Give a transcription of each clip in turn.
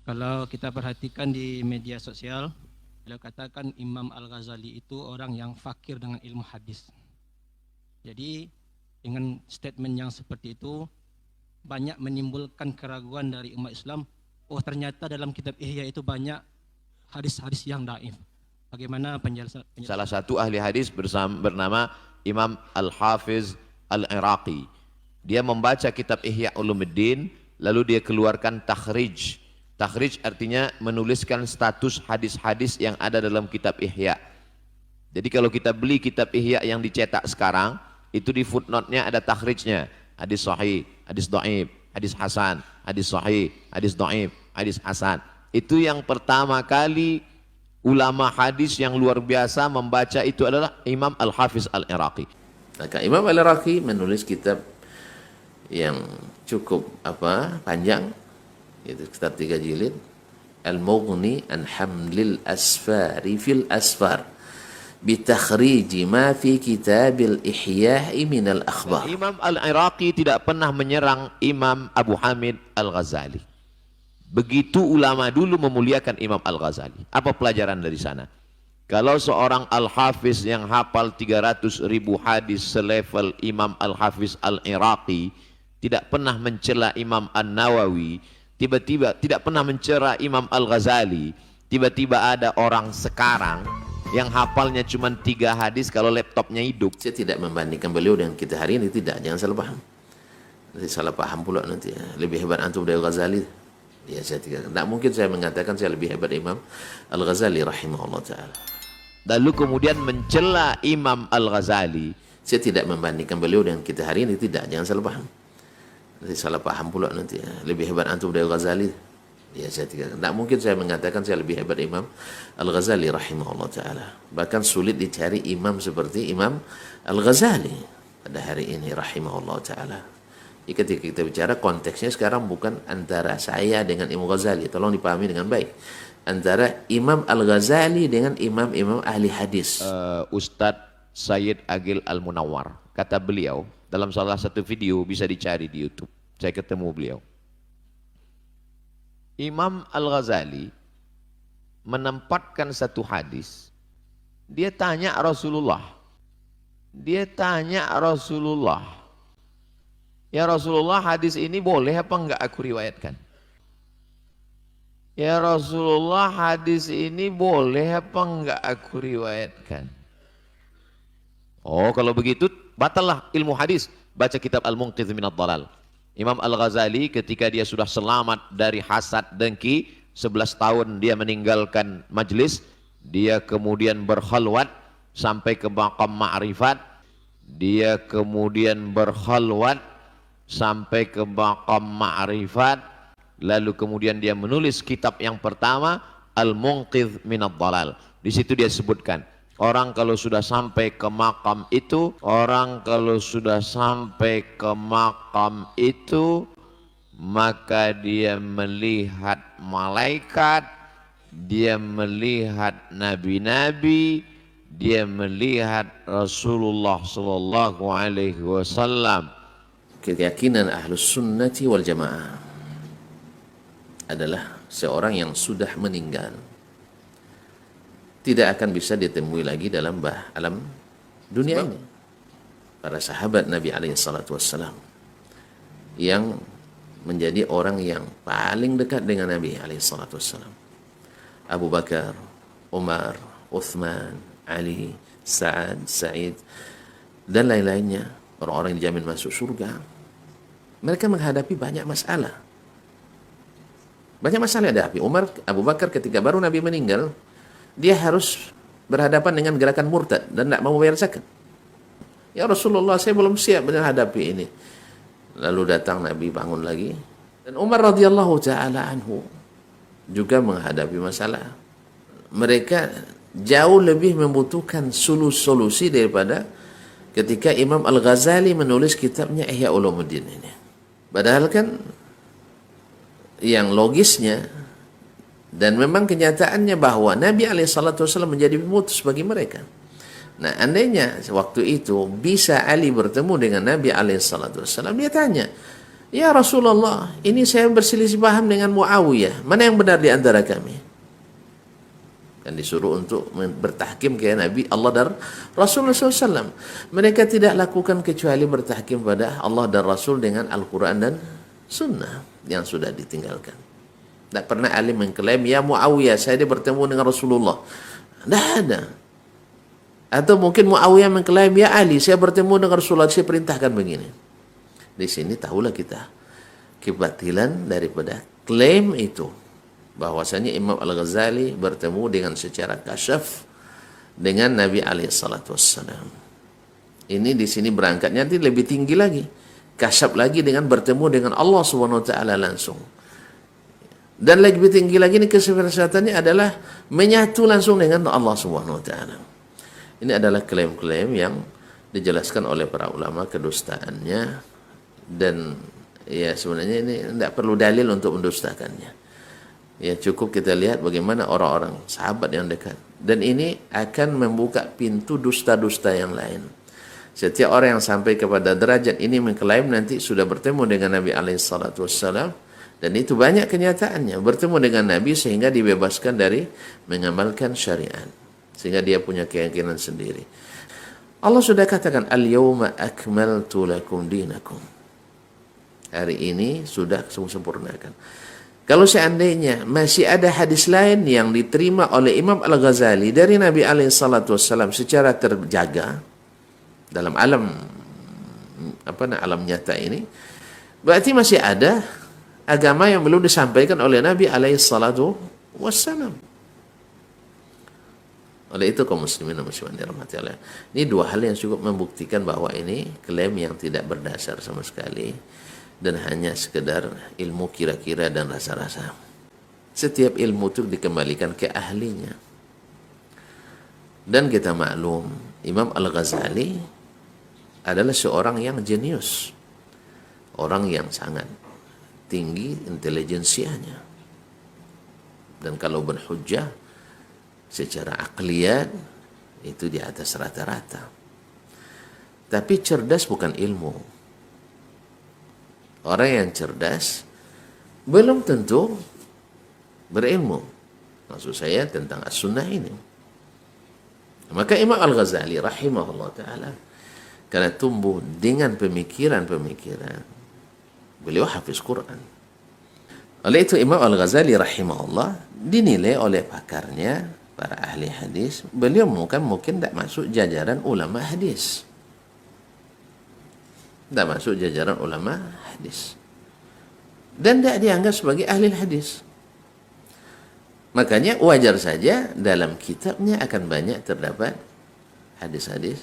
Kalau kita perhatikan di media sosial, beliau katakan Imam Al-Ghazali itu orang yang fakir dengan ilmu hadis. Jadi dengan statement yang seperti itu banyak menimbulkan keraguan dari umat Islam. Oh, ternyata dalam kitab Ihya itu banyak hadis-hadis yang dhaif. Bagaimana penjelasan? Salah satu ahli hadis bernama Imam Al-Hafiz Al-Iraqi. Dia membaca kitab Ihya Ulumuddin, lalu dia keluarkan takhrij. Takhrij artinya menuliskan status hadis-hadis yang ada dalam kitab Ihya. Jadi kalau kita beli kitab Ihya yang dicetak sekarang, itu di footnote-nya ada takhrijnya. Hadis sahih, hadis dhaif, hadis hasan, hadis sahih, hadis dhaif, hadis hasan. Itu yang pertama kali ulama hadis yang luar biasa membaca itu adalah Imam Al-Hafiz Al-Iraqi. Maka Imam Al-Iraqi menulis kitab yang cukup panjang, yaitu kitab 3 jilid, Al-Mughni an Hamlil Asfari fil Asfar bitakhriji ma fi kitabil Ihya'i minal akhbar. Imam Al-Iraqi tidak pernah menyerang Imam Abu Hamid Al-Ghazali. Begitu ulama dulu memuliakan Imam Al-Ghazali. Apa pelajaran dari sana? Kalau seorang Al-Hafiz yang hafal 300.000 hadis selevel Imam Al-Hafiz Al-Iraqi tidak pernah mencela Imam An-Nawawi, tiba-tiba tidak pernah mencela Imam Al-Ghazali, tiba-tiba ada orang sekarang yang hafalnya cuma 3 hadis kalau laptopnya hidup. Saya tidak membandingkan beliau dengan kita hari ini, tidak, jangan salah paham. Nanti salah paham pula nanti. Lebih hebat antum dari Ghazali. Ya, saya tidak mungkin saya mengatakan saya lebih hebat Imam Al-Ghazali rahimahullah ta'ala. Lalu kemudian mencela Imam Al-Ghazali. Saya tidak membandingkan beliau dengan kita hari ini, tidak, jangan salah paham. Nanti salah paham pula nanti. Lebih hebat antum dari Ghazali. Ya, saya tidak mungkin saya mengatakan saya lebih hebat Imam Al-Ghazali rahimahullah ta'ala. Bahkan sulit dicari imam seperti Imam Al-Ghazali pada hari ini rahimahullah ta'ala. Ketika kita bicara konteksnya sekarang bukan antara saya dengan Imam Ghazali, tolong dipahami dengan baik. Antara Imam Al-Ghazali dengan imam-imam ahli hadis. Ustadz Sayyid Agil Al-Munawwar, kata beliau dalam salah satu video, bisa dicari di YouTube, saya ketemu beliau. Imam Al-Ghazali menempatkan satu hadis, dia tanya Rasulullah, ya Rasulullah, hadis ini boleh apa enggak aku riwayatkan? Ya Rasulullah, hadis ini boleh apa enggak aku riwayatkan? Oh, kalau begitu batallah ilmu hadis, baca kitab Al-Munqidh Minadh Dhalal. Imam Al-Ghazali ketika dia sudah selamat dari hasad dengki, 11 tahun dia meninggalkan majlis, dia kemudian berkhalwat sampai ke maqam ma'rifat, lalu kemudian dia menulis kitab yang pertama, Al-Munqidh Minadh Dhalal. Di situ dia sebutkan, orang kalau sudah sampai ke makam itu, maka dia melihat malaikat, dia melihat nabi-nabi, dia melihat Rasulullah sallallahu alaihi wasallam. Keyakinan Ahlus Sunnati wal Jamaah adalah seorang yang sudah meninggal tidak akan bisa ditemui lagi dalam alam dunia ini. Para sahabat Nabi SAW yang menjadi orang yang paling dekat dengan Nabi SAW, Abu Bakar, Umar, Uthman, Ali, Sa'ad, Sa'id, dan lain-lainnya, orang-orang yang dijamin masuk surga. Mereka menghadapi banyak masalah. Banyak masalah yang dihadapi. Abu Bakar ketika baru Nabi meninggal, dia harus berhadapan dengan gerakan murtad dan tidak mau bayar zakat. Ya Rasulullah, saya belum siap menghadapi ini. Lalu datang Nabi, bangun lagi. Dan Umar radhiyallahu ta'ala anhu juga menghadapi masalah. Mereka jauh lebih membutuhkan solusi daripada ketika Imam Al-Ghazali menulis kitabnya Ihya Ulumuddin ini. Padahal kan yang logisnya dan memang kenyataannya bahwa Nabi SAW menjadi pemutus bagi mereka. Nah, andainya waktu itu bisa Ali bertemu dengan Nabi SAW, dia tanya, "Ya Rasulullah, ini saya berselisih paham dengan Muawiyah. Mana yang benar di antara kami?" Kan disuruh untuk bertahkim ke Nabi Allah dan Rasulullah SAW. Mereka tidak lakukan kecuali bertahkim pada Allah dan Rasul dengan Al-Quran dan Sunnah yang sudah ditinggalkan. Tidak pernah alim mengklaim, "Ya Muawiyah, saya bertemu dengan Rasulullah." Tidak ada. Atau mungkin Muawiyah mengklaim, "Ya Ali, saya bertemu dengan Rasulullah, saya perintahkan begini." Di sini tahulah kita kebatilan daripada klaim itu, bahwasanya Imam Al-Ghazali bertemu dengan secara kasyaf dengan Nabi SAW. Ini di sini berangkatnya nanti lebih tinggi lagi, kasyaf lagi dengan bertemu dengan Allah SWT langsung. Dan lebih tinggi lagi ini kesempataannya adalah menyatu langsung dengan Allah SWT. Ini adalah klaim-klaim yang dijelaskan oleh para ulama kedustaannya, dan ya sebenarnya ini tidak perlu dalil untuk mendustakannya. Ya cukup kita lihat bagaimana orang-orang sahabat yang dekat. Dan ini akan membuka pintu dusta-dusta yang lain. Setiap orang yang sampai kepada derajat ini mengklaim nanti sudah bertemu dengan Nabi SAW, dan itu banyak kenyataannya, bertemu dengan Nabi sehingga dibebaskan dari mengamalkan syariat, sehingga dia punya keyakinan sendiri. Allah sudah katakan, "Al-yawma akmaltu lakum dinakum." Hari ini sudah sempurnakan. Kalau seandainya masih ada hadis lain yang diterima oleh Imam Al-Ghazali dari Nabi SAW secara terjaga dalam alam alam nyata ini, berarti masih ada agama yang belum disampaikan oleh Nabi SAW. Oleh itu kaum muslimin dan muslimat dirahmati Allah, ini dua hal yang cukup membuktikan bahwa ini klaim yang tidak berdasar sama sekali dan hanya sekedar ilmu kira-kira dan rasa-rasa. Setiap ilmu itu dikembalikan ke ahlinya. Dan kita maklum, Imam Al-Ghazali adalah seorang yang jenius, orang yang sangat tinggi intelijensianya. Dan kalau berhujjah secara akliyat itu di atas rata-rata. Tapi cerdas bukan ilmu. Orang yang cerdas belum tentu berilmu. Maksud saya tentang as-sunnah ini. Maka Imam Al-Ghazali rahimahullah ta'ala, karena tumbuh dengan pemikiran-pemikiran, beliau hafiz Quran. Oleh itu Imam Al-Ghazali rahimahullah dinilai oleh pakarnya, para ahli hadis, beliau mungkin tidak masuk jajaran ulama hadis. Tidak masuk jajaran ulama hadis. Dan tidak dianggap sebagai ahli hadis. Makanya wajar saja dalam kitabnya akan banyak terdapat hadis-hadis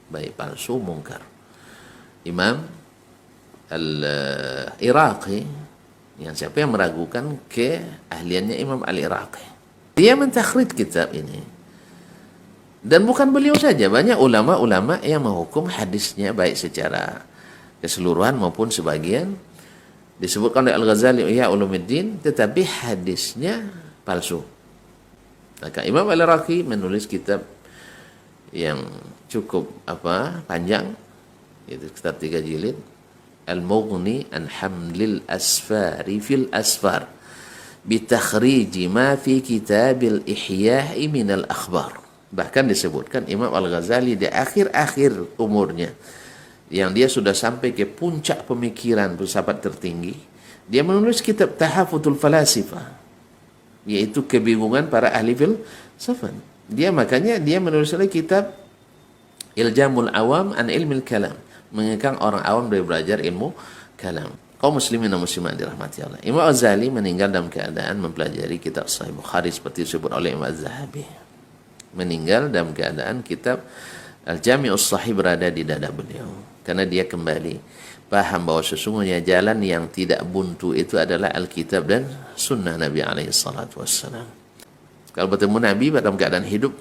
baik palsu, mungkar. Imam Al-Iraqi, yang siapa yang meragukan keahliannya Imam Al-Iraqi, dia mentakhrij kitab ini. Dan bukan beliau saja, banyak ulama-ulama yang menghukum hadisnya baik secara keseluruhan maupun sebagian. Disebutkan oleh Al-Ghazali Ihya Ulumuddin, tetapi hadisnya palsu. Maka Imam Al-Iraqi menulis kitab yang cukup panjang, yaitu kitab 3 jilid, Al-Mughni an Hamlil Asfari fil Asfar bitakhriji ma fi kitabil Ihya'i minal akhbar. Bahkan disebutkan Imam Al-Ghazali di akhir-akhir umurnya, yang dia sudah sampai ke puncak pemikiran filsafat tertinggi, dia menulis kitab Tahafutul Falasifah, yaitu kebingungan para ahli filsafat. Makanya dia menulis lagi kitab Iljamul Awam an Ilmil Kalam, mengekang orang awam dari belajar ilmu kalam. Kaum muslimin dan muslimat dirahmati Allah, Imam Al-Ghazali meninggal dalam keadaan mempelajari kitab Sahih Bukhari seperti disebut oleh Imam Az-Zahabi. Meninggal dalam keadaan kitab Al-Jami'us Sahih berada di dada beliau. Karena dia kembali paham bahwa sesungguhnya jalan yang tidak buntu itu adalah Alkitab dan Sunnah Nabi SAW. Kalau bertemu Nabi dalam keadaan hidup,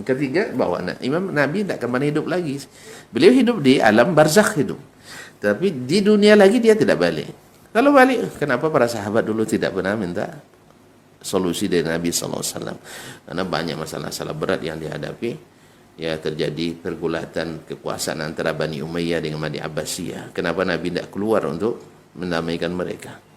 ketiga bahwa Imam Nabi tidak kembali hidup lagi. Beliau hidup di alam barzakh hidup, tapi di dunia lagi dia tidak balik. Kalau balik, kenapa para sahabat dulu tidak pernah minta solusi dari Nabi SAW? Karena banyak masalah-masalah berat yang dihadapi ya terjadi pergulatan kekuasaan antara Bani Umayyah dengan Bani Abbasiyah. Kenapa Nabi tidak keluar untuk mendamaikan mereka?